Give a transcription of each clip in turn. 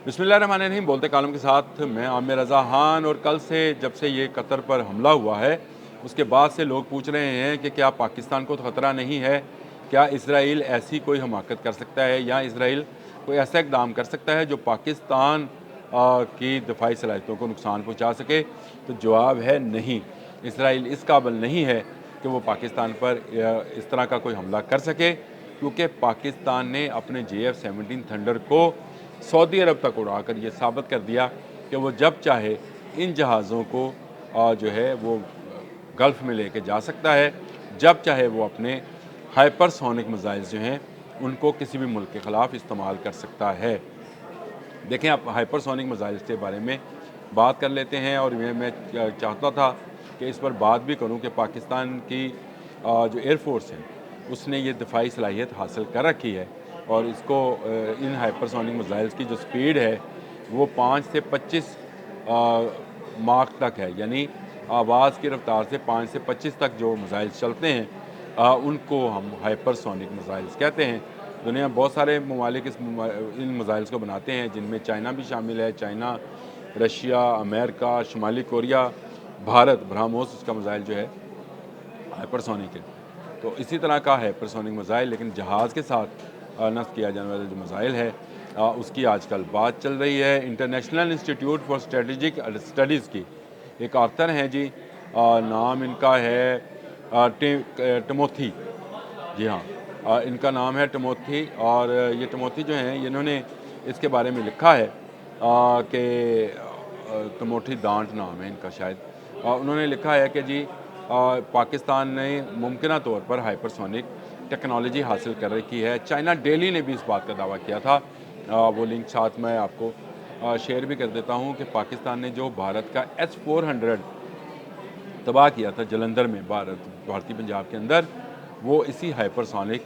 बिस्मिल्लाहिर्रहमानिर्रहीम। बोलते कालम के साथ मैं आमिर रज़ा खान। और कल से जब से ये कतर पर हमला हुआ है उसके बाद से लोग पूछ रहे हैं कि क्या पाकिस्तान को तो ख़तरा नहीं है, क्या इसराइल ऐसी कोई हमाकत कर सकता है या इसराइल कोई ऐसा इकदाम कर सकता है जो पाकिस्तान की दफाई सलाहियतों को नुकसान पहुँचा सके। तो जवाब है नहीं, इसराइल इस काबिल नहीं है कि वो पाकिस्तान पर इस तरह का कोई हमला कर सके, क्योंकि पाकिस्तान ने अपने JF-17 थंडर को सऊदी अरब तक उड़ाकर ये साबित कर दिया कि वो जब चाहे इन जहाज़ों को जो है वो गल्फ़ में लेके जा सकता है, जब चाहे वो अपने हाइपरसोनिक मिसाइल जो हैं उनको किसी भी मुल्क के ख़िलाफ़ इस्तेमाल कर सकता है। देखें, आप हाइपरसोनिक मिसाइल के बारे में बात कर लेते हैं और मैं चाहता था कि इस पर बात भी करूं कि पाकिस्तान की जो एयरफोर्स है उसने ये दिफाई सलाहियत हासिल कर रखी है और इसको इन हाइपरसोनिक मिसाइल्स की जो स्पीड है वो 5 से 25 मार्क तक है, यानी आवाज़ की रफ्तार से 5 से 25 तक जो मिसाइल्स चलते हैं उनको हम हाइपरसोनिक मिसाइल्स कहते हैं। दुनिया में बहुत सारे ममालिक इन मिसाइल्स को बनाते हैं, जिनमें चाइना भी शामिल है। चाइना, रशिया, अमेरिका, शुमाली कोरिया, भारत, ब्रह्मोस उसका मिसाइल जो है हाइपरसोनिक है। तो इसी तरह का हाइपरसोनिक मिसाइल लेकिन जहाज़ के साथ नस्ब किया जाने वाला जो मिसाइल है उसकी आजकल बात चल रही है। International institute for strategic studies की एक ऑथर हैं जी, नाम इनका है टिमोथी। जी हाँ, इनका नाम है टिमोथी। और ये टिमोथी जो हैं इन्होंने इसके बारे में लिखा है कि टिमोथी डांट नाम है इनका शायद। उन्होंने लिखा है कि जी पाकिस्तान ने मुमकिना तौर पर हाइपरसोनिक टेक्नोलॉजी हासिल कर रखी है। चाइना डेली ने भी इस बात का दावा किया था। वो लिंक साथ मैं आपको शेयर भी कर देता हूँ कि पाकिस्तान ने जो भारत का H-400 तबाह किया था जलंधर में, भारतीय पंजाब के अंदर, वो इसी हाइपरसोनिक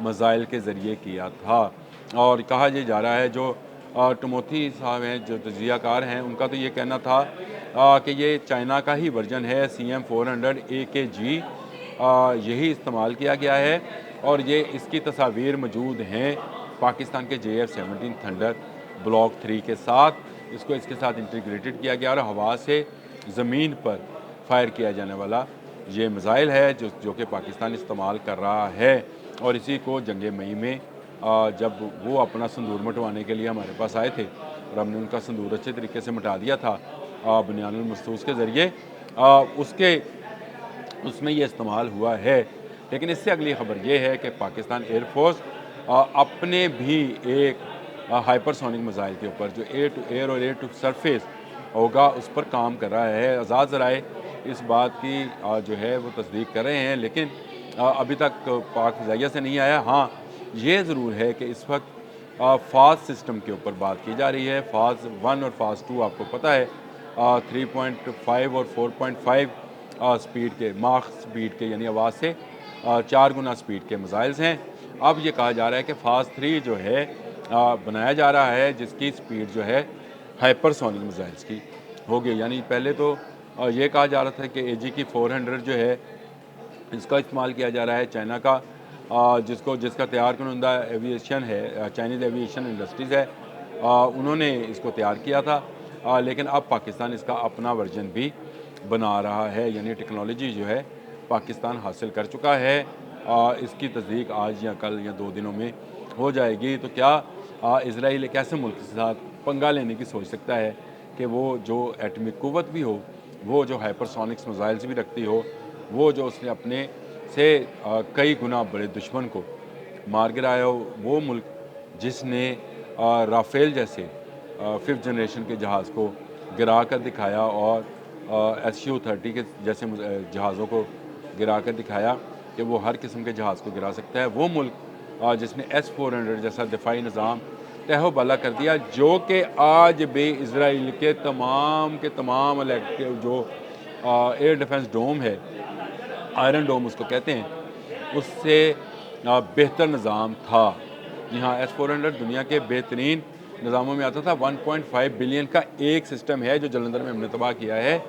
मिसाइल के ज़रिए किया था। और कहा यह जा रहा है, जो टिमोथी साहब हैं जो तजियाकार हैं, उनका तो ये कहना था कि ये चाइना का ही वर्जन है, CM-400 AKG यही इस्तेमाल किया गया है और ये इसकी तस्वीर मौजूद हैं पाकिस्तान के JF-17 थंडर ब्लॉक 3 के साथ। इसको इसके साथ इंटीग्रेटेड किया गया और हवा से ज़मीन पर फायर किया जाने वाला ये मिसाइल है जो कि पाकिस्तान इस्तेमाल कर रहा है। और इसी को जंग मई में जब वो अपना संदूर मिटवाने के लिए हमारे पास आए थे और हमने उनका संदूर अच्छे तरीके से मिटा दिया था बुनियानुल मखसूस के ज़रिए, उसमें ये इस्तेमाल हुआ है। लेकिन इससे अगली ख़बर ये है कि पाकिस्तान एयरफोर्स अपने भी एक हाइपरसोनिक मिसाइल के ऊपर जो एयर टू एयर और एयर टू सरफेस होगा उस पर काम कर रहा है। आज़ाद ज़राए इस बात की जो है वो तस्दीक कर रहे हैं, लेकिन अभी तक पाक फ़िज़ाइया से नहीं आया। हाँ, ये ज़रूर है कि इस वक्त फ़ास्ट सिस्टम के ऊपर बात की जा रही है। फ़ाज़ 1 और फ़ाज़ 2 आपको पता है 3.5 और 4.5 स्पीड के माख स्पीड के, यानी आवाज़ से 4 गुना स्पीड के मिसाइल्स हैं। अब ये कहा जा रहा है कि फ़ाज़ 3 जो है बनाया जा रहा है, जिसकी स्पीड जो है हाइपरसोनिक मिसाइल्स की होगी। यानी पहले तो ये कहा जा रहा था कि AGK-400 जो है इसका इस्तेमाल किया जा रहा है चाइना का, जिसका तैयार कुनंदा एविएशन है, चाइनीज़ एविएशन इंडस्ट्रीज़ है, उन्होंने इसको तैयार किया था। लेकिन अब पाकिस्तान इसका अपना वर्जन भी बना रहा है, यानी टेक्नोलॉजी जो है पाकिस्तान हासिल कर चुका है। इसकी तस्दीक आज या कल या 2 दिनों में हो जाएगी। तो क्या इसराइल एक ऐसे मुल्क के साथ पंगा लेने की सोच सकता है कि वो जो एटमिक क़ुव्वत भी हो, वो जो हाइपरसोनिक्स मिसाइल्स भी रखती हो, वो जो उसने अपने से कई गुना बड़े दुश्मन को मार गिराया हो, वो मुल्क जिसने राफेल जैसे 5th जनरेशन के जहाज़ को गिरा कर दिखाया और Su-30 के जैसे जहाज़ों को गिरा कर दिखाया कि वो हर किस्म के जहाज़ को गिरा सकता है, वो मुल्क जिसने S-400 जैसा दिफाई निज़ाम तहवाला कर दिया, जो कि आज भी इसराइल के तमाम जो एयर डिफेंस डोम है, आयरन डोम उसको कहते हैं, उससे बेहतर निज़ाम था। जी हाँ, S-400 दुनिया के बेहतरीन निज़ामों में आता था। 1.5 बिलियन का एक सिस्टम है जो जलंधर में हमने तबाह किया है।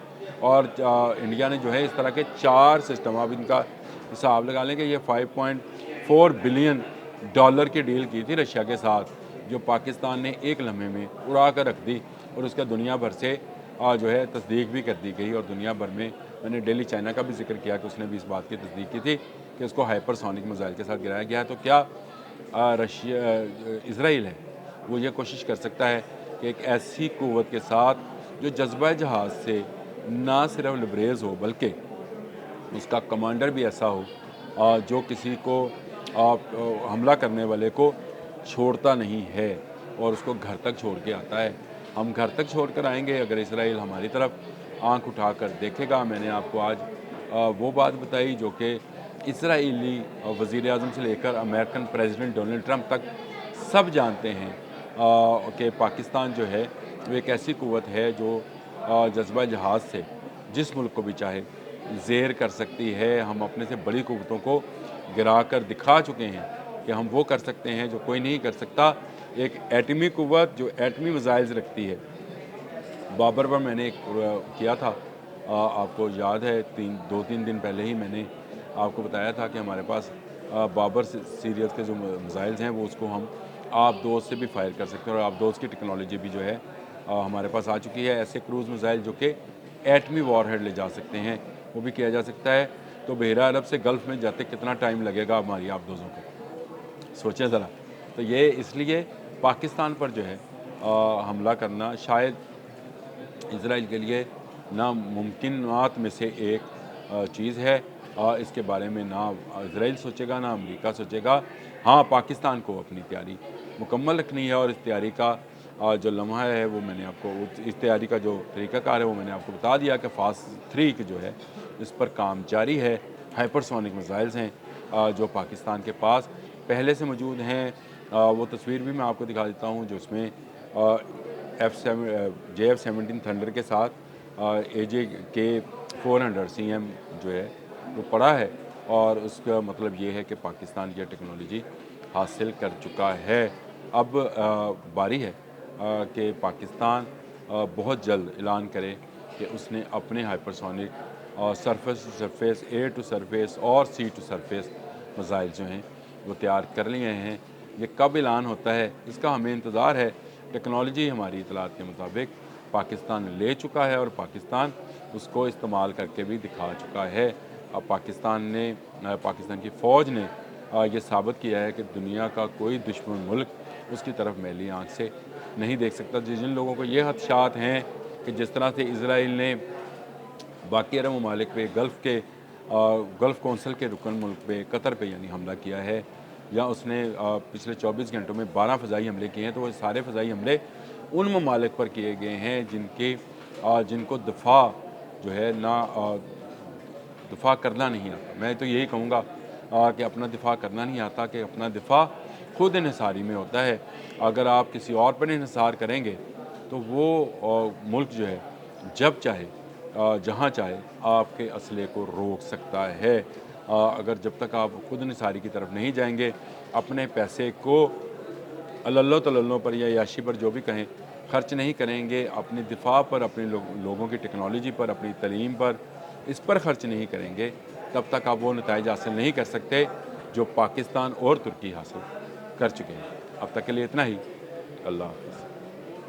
और इंडिया ने जो है इस तरह के 4 सिस्टम, आप इनका हिसाब लगा लें कि ये $5.4 बिलियन की डील की थी रशिया के साथ। जो पाकिस्तान ने एक लम्हे में उड़ा कर रख दी और उसका दुनिया भर से जो है तस्दीक भी कर दी गई। और दुनिया भर में मैंने डेली चाइना का भी जिक्र किया कि उसने भी इस बात की तस्दीक की थी कि उसको हाइपरसोनिक मिसाइल के साथ गिराया गया है। तो क्या इसराइल है वो ये कोशिश कर सकता है कि एक ऐसी क़ुव्वत के साथ जो जज्बा जहाज़ से ना सिर्फ लबरेज़ हो बल्कि उसका कमांडर भी ऐसा हो जो किसी को हमला करने वाले को छोड़ता नहीं है और उसको घर तक छोड़ के आता है। हम घर तक छोड़ कर आएंगे अगर इसराइल हमारी तरफ आंख उठाकर देखेगा। मैंने आपको आज वो बात बताई जो कि इसराइली वज़ीर आज़म से लेकर अमेरिकन प्रेसिडेंट डोनाल्ड ट्रंप तक सब जानते हैं कि पाकिस्तान जो है वो एक ऐसी क़ुव्वत है जो जज्बा जहाज़ से जिस मुल्क को भी चाहे ज़ेर कर सकती है। हम अपने से बड़ी क़ुव्वतों को गिरा कर दिखा चुके हैं कि हम वो कर सकते हैं जो कोई नहीं कर सकता। एक एटमी क़ुव्वत जो एटमी मिसाइल्स रखती है। बाबर पर मैंने एक किया था, आपको याद है 2-3 दिन पहले ही मैंने आपको बताया था कि हमारे पास बाबर सीरीज़ के जो मिसाइल्स हैं वो उसको हम आप दोस्त से भी फायर कर सकते हैं और आप दोस्त की टेक्नोलॉजी भी जो है हमारे पास आ चुकी है। ऐसे क्रूज़ मिसाइल जो कि एटमी वॉरहेड ले जा सकते हैं वो भी किया जा सकता है। तो बहरा अरब से गल्फ़ में जाते कितना टाइम लगेगा हमारी आप दोस्तों को, सोचें ज़रा। तो ये इसलिए पाकिस्तान पर जो है हमला करना शायद इसराइल के लिए नामुमकिनात में से एक चीज़ है। इसके बारे में ना इसराइल सोचेगा ना अमेरिका सोचेगा। हाँ, पाकिस्तान को अपनी तैयारी मुकम्मल रखनी है और इस तैयारी का जो लम्हा है वो मैंने आपको इस तैयारी का जो तरीक़ाकार है वो मैंने आपको बता दिया कि फ़ास्ट 3 की जो है इस पर काम जारी है। हाइपरसोनिक मिसाइल्स हैं जो पाकिस्तान के पास पहले से मौजूद हैं। वो तस्वीर भी मैं आपको दिखा देता हूँ जो उसमें JF-17 थंडर के साथ AJ-400 CM जो है वो पड़ा है और उसका मतलब ये है कि पाकिस्तान ये टेक्नोलॉजी हासिल कर चुका है। अब बारी है कि पाकिस्तान बहुत जल्द ऐलान करे कि उसने अपने hypersonic surface to surface, air to surface और सी टू सरफेस मिसाइल जो हैं वो तैयार कर लिए हैं। ये कब ऐलान होता है इसका हमें इंतज़ार है। टेक्नोलॉजी हमारी इतलात के मुताबिक पाकिस्तान ले चुका है और पाकिस्तान उसको इस्तेमाल करके भी दिखा चुका है। अब पाकिस्तान की फ़ौज ने ये साबित किया है कि दुनिया का कोई दुश्मन मुल्क उसकी तरफ मैली आँख से नहीं देख सकता। जिन लोगों को ये खदशात हैं कि जिस तरह से इसराइल ने बाकी अरब ममालिक पे गल्फ़ कौंसिल के रुकन मुल्क पे कतर पे यानी हमला किया है या उसने पिछले 24 घंटों में 12 फ़ज़ाई हमले किए हैं, तो वो सारे फ़ज़ाई हमले उन ममालिक पर किए गए हैं जिनको दिफ़ा जो है ना दिफ़ा करना नहीं आता। मैं तो यही कहूँगा कि अपना दिफ़ा करना नहीं आता, कि अपना दिफ़ा खुद इन्हिसारी में होता है। अगर आप किसी और पर इन्हिसार करेंगे तो वो मुल्क जो है जब चाहे जहाँ चाहे आपके असले को रोक सकता है। अगर जब तक आप खुद निसारी की तरफ नहीं जाएंगे, अपने पैसे को अल्लो तल्लो पर या याशी पर जो भी कहें खर्च नहीं करेंगे, अपने दिफा पर, अपने लोगों की टेक्नोलॉजी पर, अपनी तालीम पर, इस पर ख़र्च नहीं करेंगे, तब तक आप वो नताइज हासिल नहीं कर सकते जो पाकिस्तान और तुर्की हासिल कर चुके हैं। अब तक के लिए इतना ही। अल्लाह हाफ़िज़।